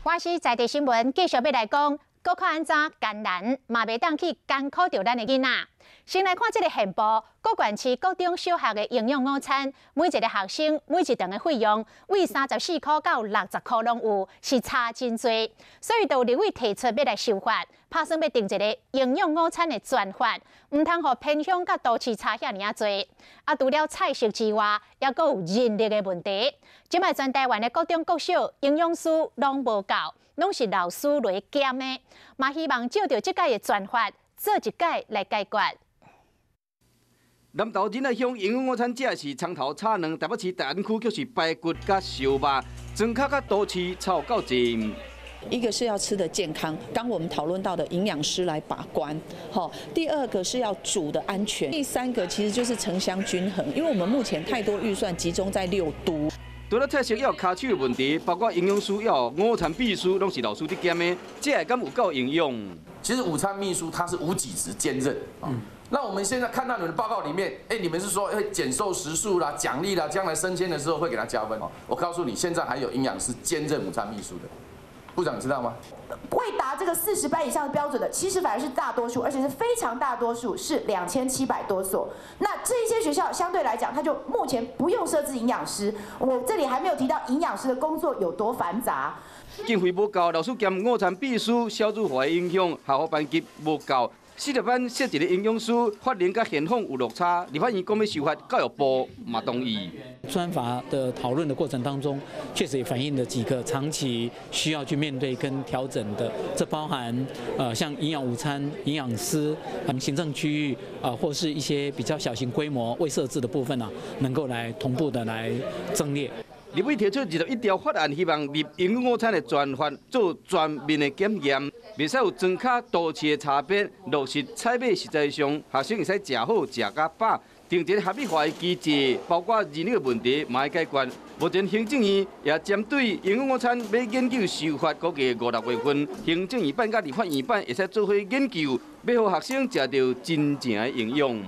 我是在地新闻，继续要来讲，高考安怎艰难，嘛袂当去艰苦着咱的囡仔。先来看这个现报，各县市各中小学的营养午餐，每一个学生每一顿的费用，为34块到60块拢有，是差真多。所以，就有立委提出要来修法，打算要定一个营养午餐的专法，唔通互偏乡甲都市差遐尔啊多。啊，除了菜色之外，也阁有人力的问题。即卖全台湾的各中各小营养师拢无够，拢是老师来兼的，嘛希望照着即届的专法，做一届来解决。南投仁爱乡营养午餐只是葱头炒卵，台北市大安区却是排骨甲烧肉，庄脚甲都市差有够济。一个是要吃的健康，刚我们讨论到的营养师来把关，好。第二个是要煮的安全，第三个其实就是城乡均衡，因为我们目前太多预算集中在6都。除了菜色也有卡手的问题，包括营养师也有午餐秘书，拢是老师伫兼的，这敢有够营养？其实午餐秘书他是无给职兼任啊。那我们现在看到你们的报告里面，你们是说会减瘦时数啦、奖励啦，将来升迁的时候会给他加分哦。我告诉你，现在还有营养师兼任午餐秘书的，部长知道吗？会达这个40班以上的标准的，其实反而是大多数，而且是非常大多数，是2700多所。那这些学校相对来讲，它就目前不用设置营养师。我这里还没有提到营养师的工作有多繁杂。经费无够，老师兼午餐秘书，小组化的影响，下午班级无够。40班设一个营养师，法令甲现况有落差，立法院讲要修法，教育部嘛同意。专法的讨论的过程当中，确实也反映了几个长期需要去面对跟调整的，这包含像营养午餐、营养师、行政区域或是一些比较小型规模未设置的部分能够来同步的来增列。立委提出21条法案，希望立营养午餐的专法做全面的检验，袂使有庄脚都市的差别，落实菜买实在上，学生会使食好、食甲饱。定一个合理化的机制，包括人力的问题，嘛要解决。目前行政院也针对营养午餐要研究修法，估计5、6月份，行政院办甲立法院办会使做伙研究，要让学生食到真正的营养。